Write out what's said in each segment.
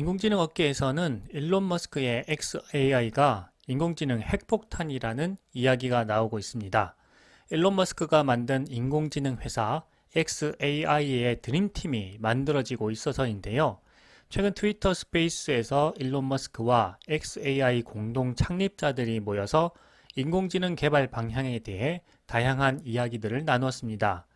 인공지능 업계에서는 일론 머스크의 xAI가 인공지능 핵폭탄이라는 이야기가 나오고 있습니다. 일론 머스크가 만든 인공지능 회사 xAI의 드림팀이 만들어지고 있어서인데요. 최근 트위터 스페이스에서 일론 머스크와 xAI 공동 창립자들이 모여서 인공지능 개발 방향에 대해 다양한 이야기들을 나눴습니다.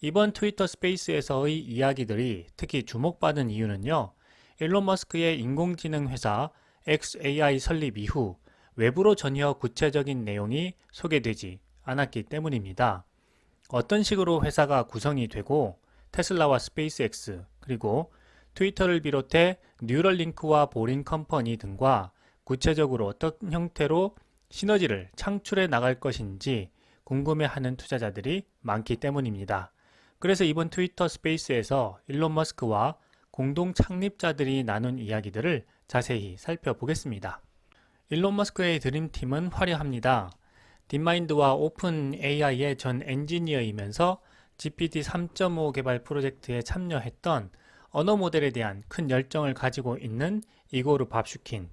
이번 트위터 스페이스에서의 이야기들이 특히 주목받은 이유는요. 일론 머스크의 인공지능 회사 xAI 설립 이후 외부로 전혀 구체적인 내용이 소개되지 않았기 때문입니다. 어떤 식으로 회사가 구성이 되고 테슬라와 스페이스X 그리고 트위터를 비롯해 뉴럴링크와 보링 컴퍼니 등과 구체적으로 어떤 형태로 시너지를 창출해 나갈 것인지 궁금해하는 투자자들이 많기 때문입니다. 그래서 이번 트위터 스페이스에서 일론 머스크와 공동 창립자들이 나눈 이야기들을 자세히 살펴보겠습니다. 일론 머스크의 드림팀은 화려합니다. 딥마인드와 오픈 AI의 전 엔지니어이면서 GPT 3.5 개발 프로젝트에 참여했던 언어 모델에 대한 큰 열정을 가지고 있는 이고르 밥슈킨,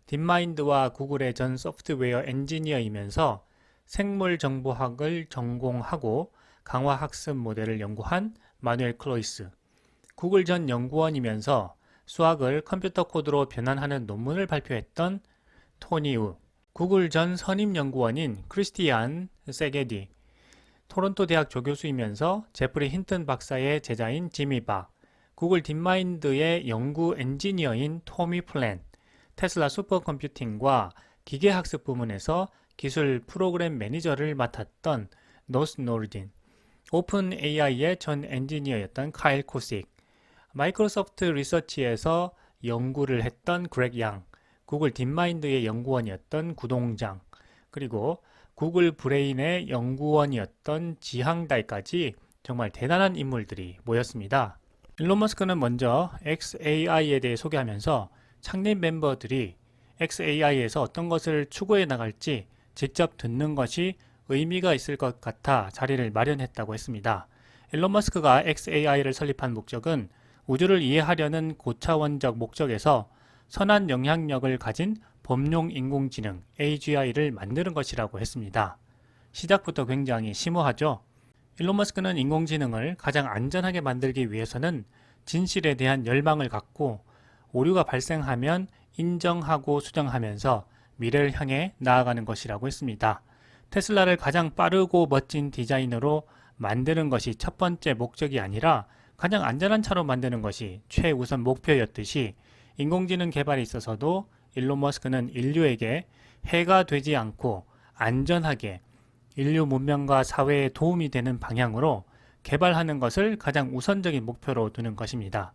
딥마인드와 구글의 전 소프트웨어 엔지니어이면서 생물정보학을 전공하고 강화학습 모델을 연구한 마누엘 클로이스, 구글 전 연구원이면서 수학을 컴퓨터 코드로 변환하는 논문을 발표했던 토니 우, 구글 전 선임연구원인 크리스티안 세게디, 토론토 대학 조교수이면서 제프리 힌튼 박사의 제자인 지미 박, 구글 딥마인드의 연구 엔지니어인 토미 플랜, 테슬라 슈퍼컴퓨팅과 기계학습 부문에서 기술 프로그램 매니저를 맡았던 노스 노르딘, 오픈 AI의 전 엔지니어였던 카일 코식, 마이크로소프트 리서치에서 연구를 했던 그렉 양, 구글 딥마인드의 연구원이었던 구동장, 그리고 구글 브레인의 연구원이었던 지항달까지 정말 대단한 인물들이 모였습니다. 일론 머스크는 먼저 xAI에 대해 소개하면서 창립 멤버들이 xAI에서 어떤 것을 추구해 나갈지 직접 듣는 것이 의미가 있을 것 같아 자리를 마련했다고 했습니다. 일론 머스크가 xAI를 설립한 목적은 우주를 이해하려는 고차원적 목적에서 선한 영향력을 가진 범용 인공지능 AGI를 만드는 것이라고 했습니다. 시작부터 굉장히 심오하죠? 일론 머스크는 인공지능을 가장 안전하게 만들기 위해서는 진실에 대한 열망을 갖고 오류가 발생하면 인정하고 수정하면서 미래를 향해 나아가는 것이라고 했습니다. 테슬라를 가장 빠르고 멋진 디자인으로 만드는 것이 첫 번째 목적이 아니라 가장 안전한 차로 만드는 것이 최우선 목표였듯이 인공지능 개발에 있어서도 일론 머스크는 인류에게 해가 되지 않고 안전하게 인류 문명과 사회에 도움이 되는 방향으로 개발하는 것을 가장 우선적인 목표로 두는 것입니다.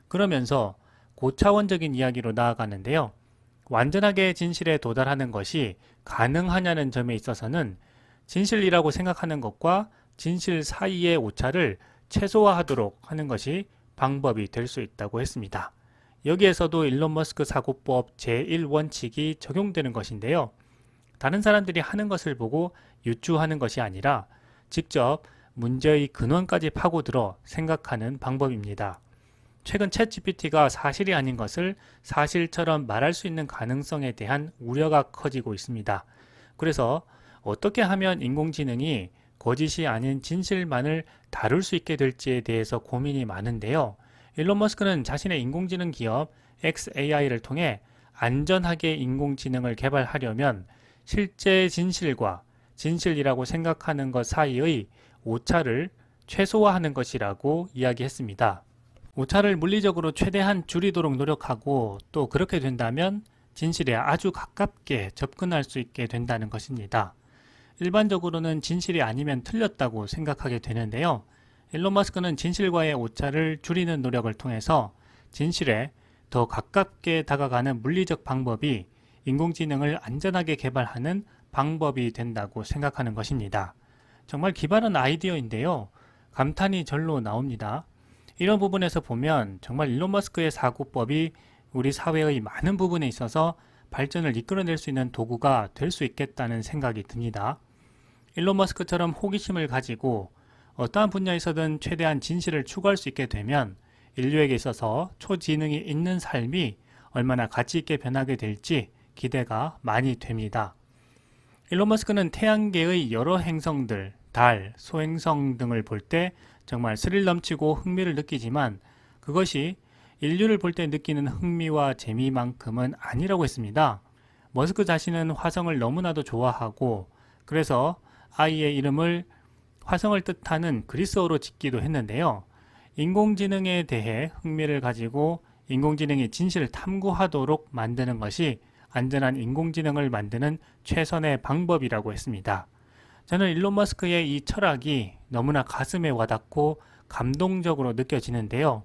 그러면서 고차원적인 이야기로 나아가는데요. 완전하게 진실에 도달하는 것이 가능하냐는 점에 있어서는 진실이라고 생각하는 것과 진실 사이의 오차를 최소화하도록 하는 것이 방법이 될 수 있다고 했습니다. 여기에서도 일론 머스크 사고법 제1원칙이 적용되는 것인데요. 다른 사람들이 하는 것을 보고 유추하는 것이 아니라 직접 문제의 근원까지 파고들어 생각하는 방법입니다. 최근 챗GPT가 사실이 아닌 것을 사실처럼 말할 수 있는 가능성에 대한 우려가 커지고 있습니다. 그래서 어떻게 하면 인공지능이 거짓이 아닌 진실만을 다룰 수 있게 될지에 대해서 고민이 많은데요. 일론 머스크는 자신의 인공지능 기업 xAI를 통해 안전하게 인공지능을 개발하려면 실제 진실과 진실이라고 생각하는 것 사이의 오차를 최소화하는 것이라고 이야기했습니다. 오차를 물리적으로 최대한 줄이도록 노력하고 또 그렇게 된다면 진실에 아주 가깝게 접근할 수 있게 된다는 것입니다. 일반적으로는 진실이 아니면 틀렸다고 생각하게 되는데요. 일론 머스크는 진실과의 오차를 줄이는 노력을 통해서 진실에 더 가깝게 다가가는 물리적 방법이 인공지능을 안전하게 개발하는 방법이 된다고 생각하는 것입니다. 정말 기발한 아이디어인데요. 감탄이 절로 나옵니다. 이런 부분에서 보면 정말 일론 머스크의 사고법이 우리 사회의 많은 부분에 있어서 발전을 이끌어낼 수 있는 도구가 될 수 있겠다는 생각이 듭니다. 일론 머스크처럼 호기심을 가지고 어떠한 분야에서든 최대한 진실을 추구할 수 있게 되면 인류에게 있어서 초지능이 있는 삶이 얼마나 가치 있게 변하게 될지 기대가 많이 됩니다. 일론 머스크는 태양계의 여러 행성들, 달, 소행성 등을 볼 때 정말 스릴 넘치고 흥미를 느끼지만 그것이 인류를 볼 때 느끼는 흥미와 재미만큼은 아니라고 했습니다. 머스크 자신은 화성을 너무나도 좋아하고 그래서 아이의 이름을 화성을 뜻하는 그리스어로 짓기도 했는데요. 인공지능에 대해 흥미를 가지고 인공지능이 진실을 탐구하도록 만드는 것이 안전한 인공지능을 만드는 최선의 방법이라고 했습니다. 저는 일론 머스크의 이 철학이 너무나 가슴에 와닿고 감동적으로 느껴지는데요.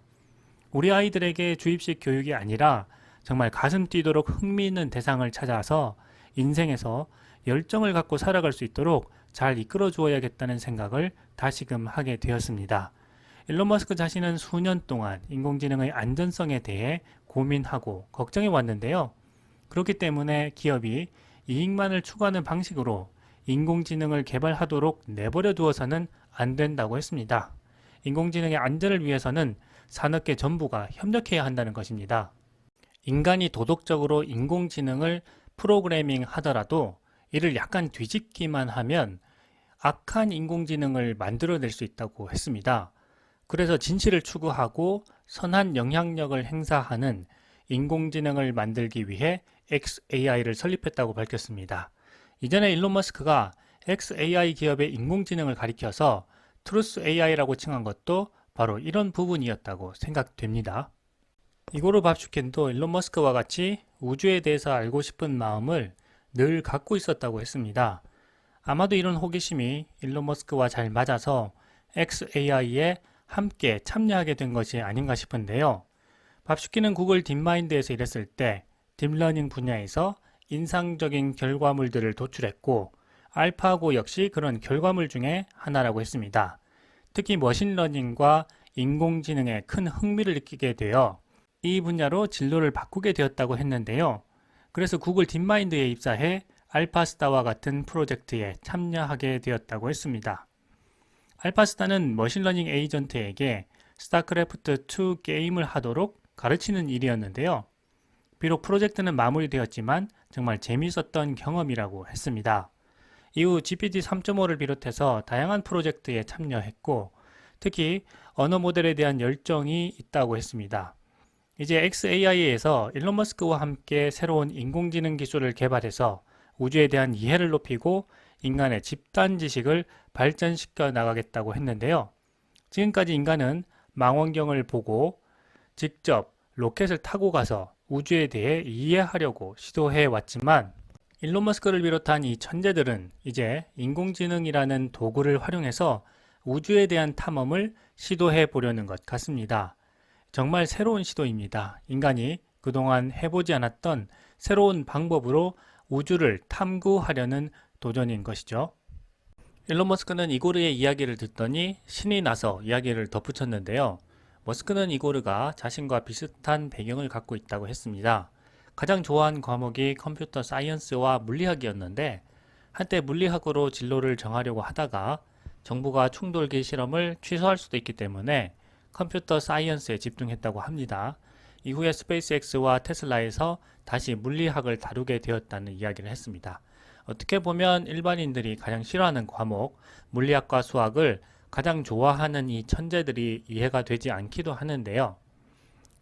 우리 아이들에게 주입식 교육이 아니라 정말 가슴 뛰도록 흥미있는 대상을 찾아서 인생에서 열정을 갖고 살아갈 수 있도록 잘 이끌어 주어야겠다는 생각을 다시금 하게 되었습니다. 일론 머스크 자신은 수년 동안 인공지능의 안전성에 대해 고민하고 걱정해 왔는데요. 그렇기 때문에 기업이 이익만을 추구하는 방식으로 인공지능을 개발하도록 내버려 두어서는 안 된다고 했습니다. 인공지능의 안전을 위해서는 산업계 전부가 협력해야 한다는 것입니다. 인간이 도덕적으로 인공지능을 프로그래밍 하더라도 이를 약간 뒤집기만 하면 악한 인공지능을 만들어낼 수 있다고 했습니다. 그래서 진실을 추구하고 선한 영향력을 행사하는 인공지능을 만들기 위해 xAI를 설립했다고 밝혔습니다. 이전에 일론 머스크가 xAI 기업의 인공지능을 가리켜서 트루스 AI라고 칭한 것도 바로 이런 부분이었다고 생각됩니다. 이고르 밥슈켄도 일론 머스크와 같이 우주에 대해서 알고 싶은 마음을 늘 갖고 있었다고 했습니다. 아마도 이런 호기심이 일론 머스크와 잘 맞아서 xAI에 함께 참여하게 된 것이 아닌가 싶은데요. 밥슈키는 구글 딥마인드에서 일했을 때 딥러닝 분야에서 인상적인 결과물들을 도출했고 알파고 역시 그런 결과물 중에 하나라고 했습니다. 특히 머신러닝과 인공지능에 큰 흥미를 느끼게 되어 이 분야로 진로를 바꾸게 되었다고 했는데요. 그래서 구글 딥마인드에 입사해 알파스타와 같은 프로젝트에 참여하게 되었다고 했습니다. 알파스타는 머신러닝 에이전트에게 스타크래프트2 게임을 하도록 가르치는 일이었는데요. 비록 프로젝트는 마무리되었지만 정말 재미있었던 경험이라고 했습니다. 이후 GPT 3.5를 비롯해서 다양한 프로젝트에 참여했고 특히 언어 모델에 대한 열정이 있다고 했습니다. 이제 xAI에서 일론 머스크와 함께 새로운 인공지능 기술을 개발해서 우주에 대한 이해를 높이고 인간의 집단 지식을 발전시켜 나가겠다고 했는데요. 지금까지 인간은 망원경을 보고 직접 로켓을 타고 가서 우주에 대해 이해하려고 시도해 왔지만 일론 머스크를 비롯한 이 천재들은 이제 인공지능이라는 도구를 활용해서 우주에 대한 탐험을 시도해 보려는 것 같습니다. 정말 새로운 시도입니다. 인간이 그동안 해보지 않았던 새로운 방법으로 우주를 탐구하려는 도전인 것이죠. 일론 머스크는 이고르의 이야기를 듣더니 신이 나서 이야기를 덧붙였는데요. 머스크는 이고르가 자신과 비슷한 배경을 갖고 있다고 했습니다. 가장 좋아하는 과목이 컴퓨터 사이언스와 물리학이었는데 한때 물리학으로 진로를 정하려고 하다가 정부가 충돌기 실험을 취소할 수도 있기 때문에 컴퓨터 사이언스에 집중했다고 합니다. 이후에 스페이스X와 테슬라에서 다시 물리학을 다루게 되었다는 이야기를 했습니다. 어떻게 보면 일반인들이 가장 싫어하는 과목, 물리학과 수학을 가장 좋아하는 이 천재들이 이해가 되지 않기도 하는데요.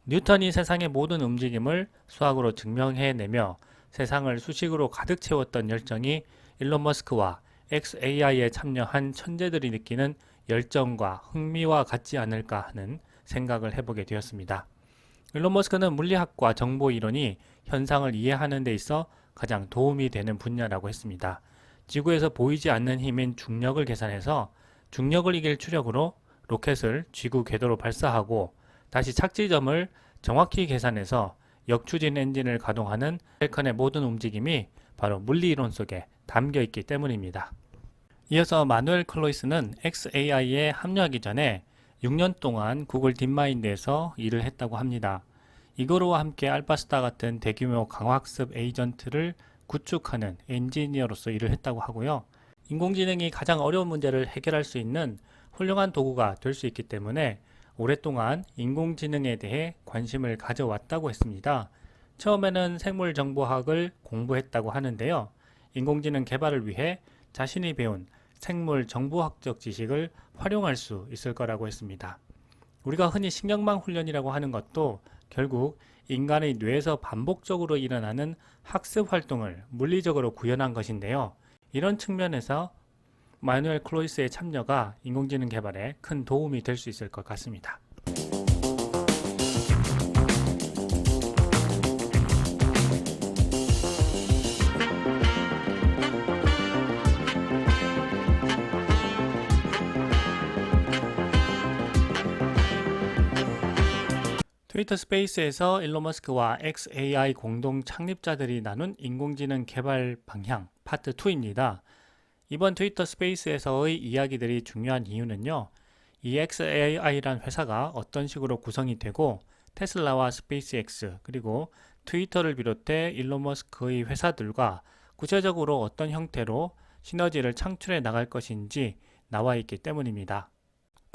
뉴턴이 세상의 모든 움직임을 수학으로 증명해내며 세상을 수식으로 가득 채웠던 열정이 일론 머스크와 xAI에 참여한 천재들이 느끼는 열정과 흥미와 같지 않을까 하는 생각을 해보게 되었습니다. 일론 머스크는 물리학과 정보 이론이 현상을 이해하는 데 있어 가장 도움이 되는 분야라고 했습니다. 지구에서 보이지 않는 힘인 중력을 계산해서 중력을 이길 추력으로 로켓을 지구 궤도로 발사하고 다시 착지점을 정확히 계산해서 역추진 엔진을 가동하는 펠컨의 모든 움직임이 바로 물리이론 속에 담겨 있기 때문입니다. 이어서 마누엘 클로이스는 xAI에 합류하기 전에 6년 동안 구글 딥마인드에서 일을 했다고 합니다. 이거로와 함께 알파스타 같은 대규모 강학습 에이전트를 구축하는 엔지니어로서 일을 했다고 하고요. 인공지능이 가장 어려운 문제를 해결할 수 있는 훌륭한 도구가 될 수 있기 때문에 오랫동안 인공지능에 대해 관심을 가져왔다고 했습니다. 처음에는 생물정보학을 공부했다고 하는데요. 인공지능 개발을 위해 자신이 배운 생물정보학적 지식을 활용할 수 있을 거라고 했습니다. 우리가 흔히 신경망 훈련이라고 하는 것도 결국 인간의 뇌에서 반복적으로 일어나는 학습 활동을 물리적으로 구현한 것인데요. 이런 측면에서 마누엘 클로이스의 참여가 인공지능 개발에 큰 도움이 될 수 있을 것 같습니다. 트위터 스페이스에서 일론 머스크와 xAI 공동 창립자들이 나눈 인공지능 개발 방향 파트 2입니다. 이번 트위터 스페이스에서의 이야기들이 중요한 이유는요. 이 xAI란 회사가 어떤 식으로 구성이 되고 테슬라와 스페이스X 그리고 트위터를 비롯해 일론 머스크의 회사들과 구체적으로 어떤 형태로 시너지를 창출해 나갈 것인지 나와 있기 때문입니다.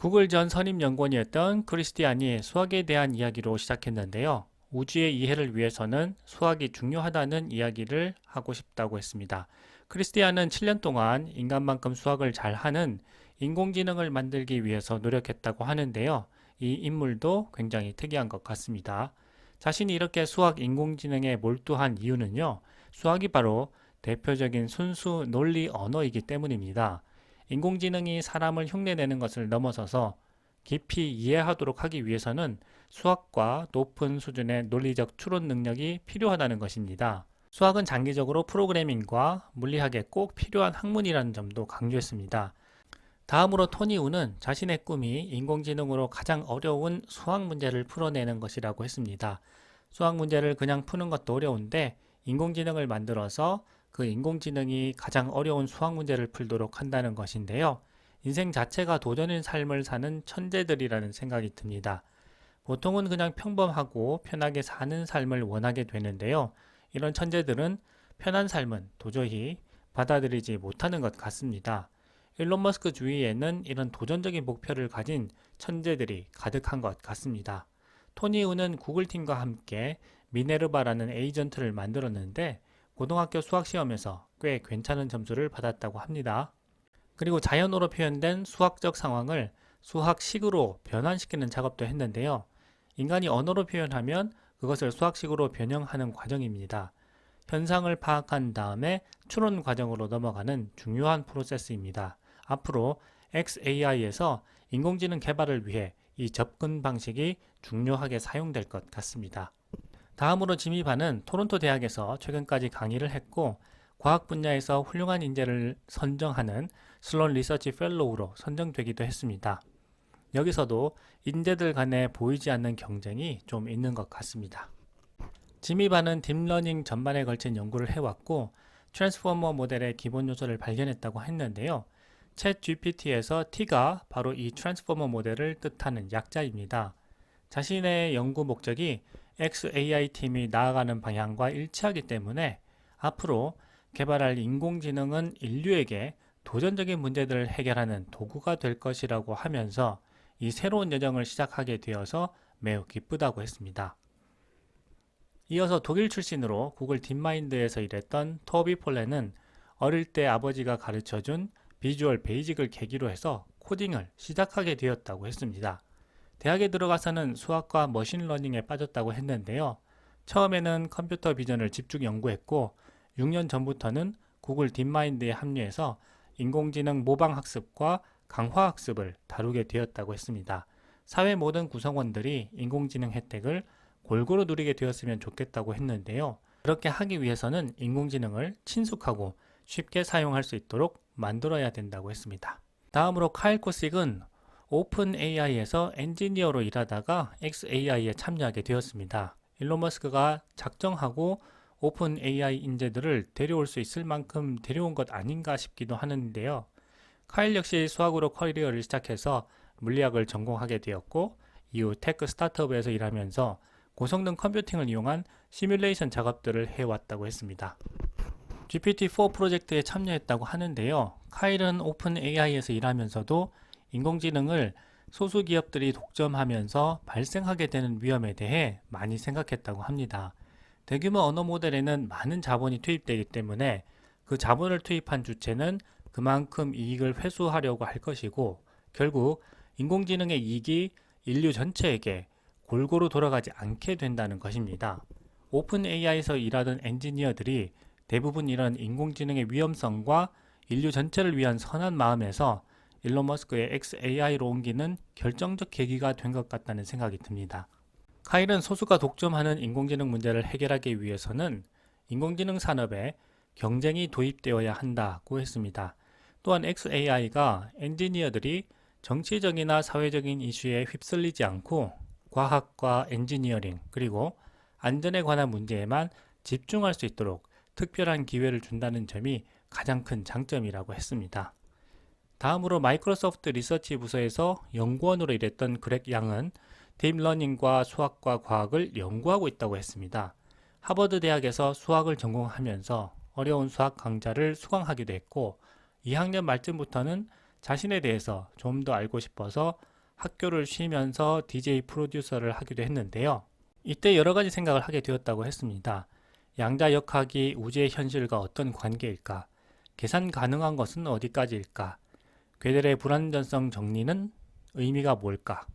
구글 전 선임 연구원이었던 크리스티안이 수학에 대한 이야기로 시작했는데요. 우주의 이해를 위해서는 수학이 중요하다는 이야기를 하고 싶다고 했습니다. 크리스티안은 7년 동안 인간만큼 수학을 잘하는 인공지능을 만들기 위해서 노력했다고 하는데요. 이 인물도 굉장히 특이한 것 같습니다. 자신이 이렇게 수학 인공지능에 몰두한 이유는요. 수학이 바로 대표적인 순수 논리 언어이기 때문입니다. 인공지능이 사람을 흉내내는 것을 넘어서서 깊이 이해하도록 하기 위해서는 수학과 높은 수준의 논리적 추론 능력이 필요하다는 것입니다. 수학은 장기적으로 프로그래밍과 물리학에 꼭 필요한 학문이라는 점도 강조했습니다. 다음으로 토니 우는 자신의 꿈이 인공지능으로 가장 어려운 수학 문제를 풀어내는 것이라고 했습니다. 수학 문제를 그냥 푸는 것도 어려운데 인공지능을 만들어서 그 인공지능이 가장 어려운 수학 문제를 풀도록 한다는 것인데요. 인생 자체가 도전인 삶을 사는 천재들이라는 생각이 듭니다. 보통은 그냥 평범하고 편하게 사는 삶을 원하게 되는데요. 이런 천재들은 편한 삶은 도저히 받아들이지 못하는 것 같습니다. 일론 머스크 주위에는 이런 도전적인 목표를 가진 천재들이 가득한 것 같습니다. 토니 우는 구글 팀과 함께 미네르바라는 에이전트를 만들었는데 고등학교 수학 시험에서 꽤 괜찮은 점수를 받았다고 합니다. 그리고 자연어로 표현된 수학적 상황을 수학식으로 변환시키는 작업도 했는데요. 인간이 언어로 표현하면 그것을 수학식으로 변형하는 과정입니다. 현상을 파악한 다음에 추론 과정으로 넘어가는 중요한 프로세스입니다. 앞으로 xAI에서 인공지능 개발을 위해 이 접근 방식이 중요하게 사용될 것 같습니다. 다음으로 지미 반은 토론토 대학에서 최근까지 강의를 했고 과학 분야에서 훌륭한 인재를 선정하는 슬론 리서치 펠로우로 선정되기도 했습니다. 여기서도 인재들 간에 보이지 않는 경쟁이 좀 있는 것 같습니다. 지미 반은 딥러닝 전반에 걸친 연구를 해왔고 트랜스포머 모델의 기본 요소를 발견했다고 했는데요. 챗 GPT에서 T가 바로 이 트랜스포머 모델을 뜻하는 약자입니다. 자신의 연구 목적이 xAI 팀이 나아가는 방향과 일치하기 때문에 앞으로 개발할 인공지능은 인류에게 도전적인 문제들을 해결하는 도구가 될 것이라고 하면서 이 새로운 여정을 시작하게 되어서 매우 기쁘다고 했습니다. 이어서 독일 출신으로 구글 딥마인드에서 일했던 토비 폴레는 어릴 때 아버지가 가르쳐준 비주얼 베이직을 계기로 해서 코딩을 시작하게 되었다고 했습니다. 대학에 들어가서는 수학과 머신러닝에 빠졌다고 했는데요. 처음에는 컴퓨터 비전을 집중 연구했고 6년 전부터는 구글 딥마인드에 합류해서 인공지능 모방학습과 강화학습을 다루게 되었다고 했습니다. 사회 모든 구성원들이 인공지능 혜택을 골고루 누리게 되었으면 좋겠다고 했는데요. 그렇게 하기 위해서는 인공지능을 친숙하고 쉽게 사용할 수 있도록 만들어야 된다고 했습니다. 다음으로 카일 코식은 오픈 AI에서 엔지니어로 일하다가 xAI에 참여하게 되었습니다. 일론 머스크가 작정하고 오픈 AI 인재들을 데려올 수 있을 만큼 데려온 것 아닌가 싶기도 하는데요. 카일 역시 수학으로 커리어를 시작해서 물리학을 전공하게 되었고 이후 테크 스타트업에서 일하면서 고성능 컴퓨팅을 이용한 시뮬레이션 작업들을 해왔다고 했습니다. GPT-4 프로젝트에 참여했다고 하는데요. 카일은 오픈 AI에서 일하면서도 인공지능을 소수 기업들이 독점하면서 발생하게 되는 위험에 대해 많이 생각했다고 합니다. 대규모 언어 모델에는 많은 자본이 투입되기 때문에 그 자본을 투입한 주체는 그만큼 이익을 회수하려고 할 것이고, 결국 인공지능의 이익이 인류 전체에게 골고루 돌아가지 않게 된다는 것입니다. 오픈 AI에서 일하던 엔지니어들이 대부분 이런 인공지능의 위험성과 인류 전체를 위한 선한 마음에서 일론 머스크의 xAI로 옮기는 결정적 계기가 된 것 같다는 생각이 듭니다. 카일은 소수가 독점하는 인공지능 문제를 해결하기 위해서는 인공지능 산업에 경쟁이 도입되어야 한다고 했습니다. 또한 xAI가 엔지니어들이 정치적이나 사회적인 이슈에 휩쓸리지 않고 과학과 엔지니어링 그리고 안전에 관한 문제에만 집중할 수 있도록 특별한 기회를 준다는 점이 가장 큰 장점이라고 했습니다. 다음으로 마이크로소프트 리서치 부서에서 연구원으로 일했던 그렉 양은 딥러닝과 수학과 과학을 연구하고 있다고 했습니다. 하버드 대학에서 수학을 전공하면서 어려운 수학 강좌를 수강하기도 했고 2학년 말쯤부터는 자신에 대해서 좀 더 알고 싶어서 학교를 쉬면서 DJ 프로듀서를 하기도 했는데요. 이때 여러 가지 생각을 하게 되었다고 했습니다. 양자역학이 우주의 현실과 어떤 관계일까? 계산 가능한 것은 어디까지일까? 괴델의 불완전성 정리는 의미가 뭘까?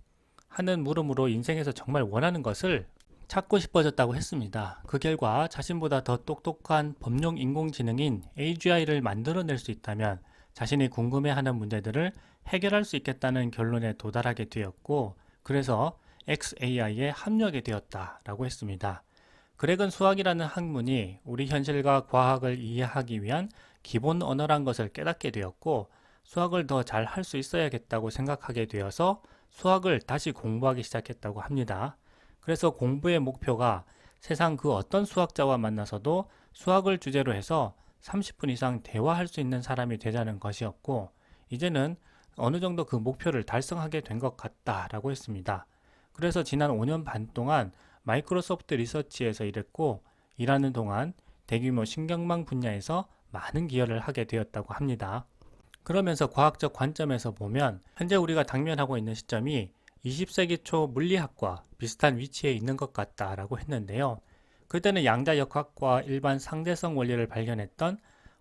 하는 물음으로 인생에서 정말 원하는 것을 찾고 싶어졌다고 했습니다. 그 결과 자신보다 더 똑똑한 범용 인공지능인 AGI를 만들어낼 수 있다면 자신이 궁금해하는 문제들을 해결할 수 있겠다는 결론에 도달하게 되었고, 그래서 xAI에 합류하게 되었다라고 했습니다. 그렉은 수학이라는 학문이 우리 현실과 과학을 이해하기 위한 기본 언어란 것을 깨닫게 되었고, 수학을 더 잘 할 수 있어야겠다고 생각하게 되어서 수학을 다시 공부하기 시작했다고 합니다. 그래서 공부의 목표가 세상 그 어떤 수학자와 만나서도 수학을 주제로 해서 30분 이상 대화할 수 있는 사람이 되자는 것이었고, 이제는 어느 정도 그 목표를 달성하게 된 것 같다라고 했습니다. 그래서 지난 5년 반 동안 마이크로소프트 리서치에서 일했고, 일하는 동안 대규모 신경망 분야에서 많은 기여를 하게 되었다고 합니다. 그러면서 과학적 관점에서 보면 현재 우리가 당면하고 있는 시점이 20세기 초 물리학과 비슷한 위치에 있는 것 같다라고 했는데요. 그때는 양자역학과 일반 상대성 원리를 발견했던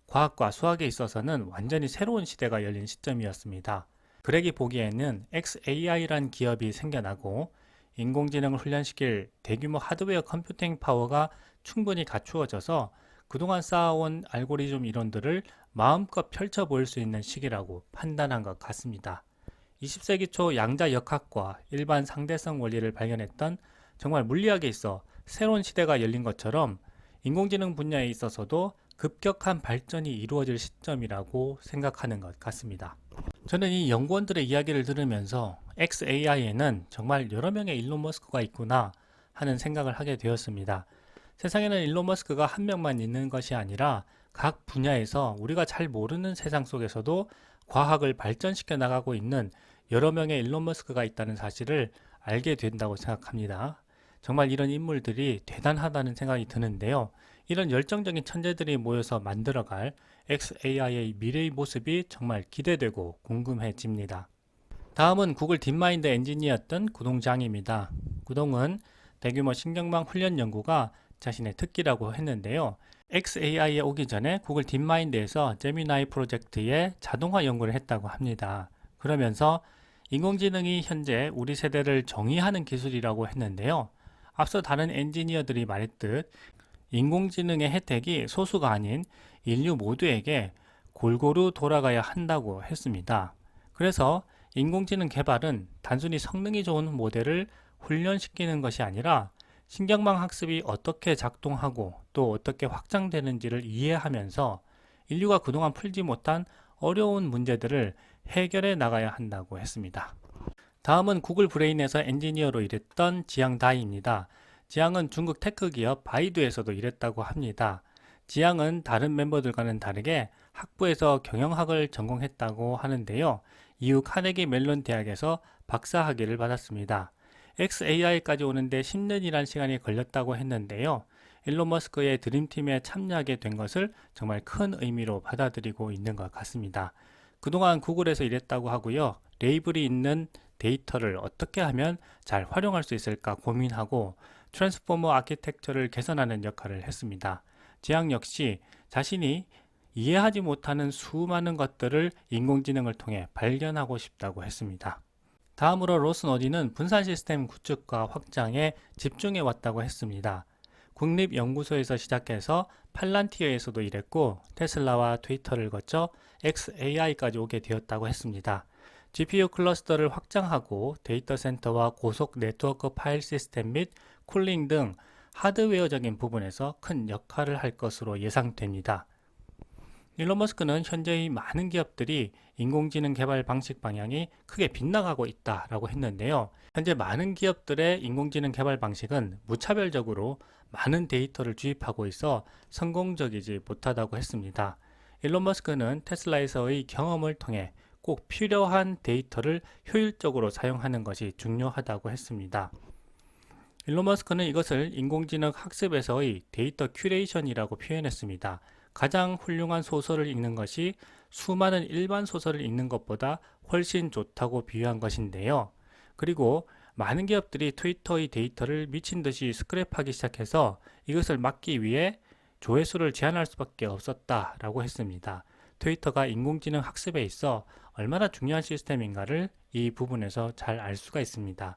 과학과 수학에 있어서는 완전히 새로운 시대가 열린 시점이었습니다. 그렉이 보기에는 xAI란 기업이 생겨나고 인공지능을 훈련시킬 대규모 하드웨어 컴퓨팅 파워가 충분히 갖추어져서 그동안 쌓아온 알고리즘 이론들을 마음껏 펼쳐 보일 수 있는 시기라고 판단한 것 같습니다. 20세기 초 양자역학과 일반 상대성 원리를 발견했던 정말 물리학에 있어 새로운 시대가 열린 것처럼 인공지능 분야에 있어서도 급격한 발전이 이루어질 시점이라고 생각하는 것 같습니다. 저는 이 연구원들의 이야기를 들으면서 xAI에는 정말 여러 명의 일론 머스크가 있구나 하는 생각을 하게 되었습니다. 세상에는 일론 머스크가 한 명만 있는 것이 아니라 각 분야에서 우리가 잘 모르는 세상 속에서도 과학을 발전시켜 나가고 있는 여러 명의 일론 머스크가 있다는 사실을 알게 된다고 생각합니다. 정말 이런 인물들이 대단하다는 생각이 드는데요. 이런 열정적인 천재들이 모여서 만들어갈 xAI의 미래의 모습이 정말 기대되고 궁금해집니다. 다음은 구글 딥마인드 엔지니어였던 구동장입니다. 구동은 대규모 신경망 훈련 연구가 자신의 특기라고 했는데요. xAI에 오기 전에 구글 딥마인드에서 제미나이 프로젝트의 자동화 연구를 했다고 합니다. 그러면서 인공지능이 현재 우리 세대를 정의하는 기술이라고 했는데요. 앞서 다른 엔지니어들이 말했듯 인공지능의 혜택이 소수가 아닌 인류 모두에게 골고루 돌아가야 한다고 했습니다. 그래서 인공지능 개발은 단순히 성능이 좋은 모델을 훈련시키는 것이 아니라 신경망 학습이 어떻게 작동하고 또 어떻게 확장되는지를 이해하면서 인류가 그동안 풀지 못한 어려운 문제들을 해결해 나가야 한다고 했습니다. 다음은 구글 브레인에서 엔지니어로 일했던 지양 다이입니다. 지양은 중국 테크 기업 바이두에서도 일했다고 합니다. 지양은 다른 멤버들과는 다르게 학부에서 경영학을 전공했다고 하는데요. 이후 카네기 멜론 대학에서 박사학위를 받았습니다. xAI까지 오는데 10년이란 시간이 걸렸다고 했는데요. 일론 머스크의 드림팀에 참여하게 된 것을 정말 큰 의미로 받아들이고 있는 것 같습니다. 그동안 구글에서 일했다고 하고요. 레이블이 있는 데이터를 어떻게 하면 잘 활용할 수 있을까 고민하고 트랜스포머 아키텍처를 개선하는 역할을 했습니다. 지향 역시 자신이 이해하지 못하는 수많은 것들을 인공지능을 통해 발견하고 싶다고 했습니다. 다음으로 로스 노디는 분산 시스템 구축과 확장에 집중해 왔다고 했습니다. 국립연구소에서 시작해서 팔란티어에서도 일했고 테슬라와 트위터를 거쳐 xAI까지 오게 되었다고 했습니다. GPU 클러스터를 확장하고 데이터 센터와 고속 네트워크 파일 시스템 및 쿨링 등 하드웨어적인 부분에서 큰 역할을 할 것으로 예상됩니다. 일론 머스크는 현재의 많은 기업들이 인공지능 개발 방식 방향이 크게 빗나가고 있다라고 했는데요. 현재 많은 기업들의 인공지능 개발 방식은 무차별적으로 많은 데이터를 주입하고 있어 성공적이지 못하다고 했습니다. 일론 머스크는 테슬라에서의 경험을 통해 꼭 필요한 데이터를 효율적으로 사용하는 것이 중요하다고 했습니다. 일론 머스크는 이것을 인공지능 학습에서의 데이터 큐레이션이라고 표현했습니다. 가장 훌륭한 소설을 읽는 것이 수많은 일반 소설을 읽는 것보다 훨씬 좋다고 비유한 것인데요. 그리고 많은 기업들이 트위터의 데이터를 미친 듯이 스크랩하기 시작해서 이것을 막기 위해 조회수를 제한할 수밖에 없었다라고 했습니다. 트위터가 인공지능 학습에 있어 얼마나 중요한 시스템인가를 이 부분에서 잘 알 수가 있습니다.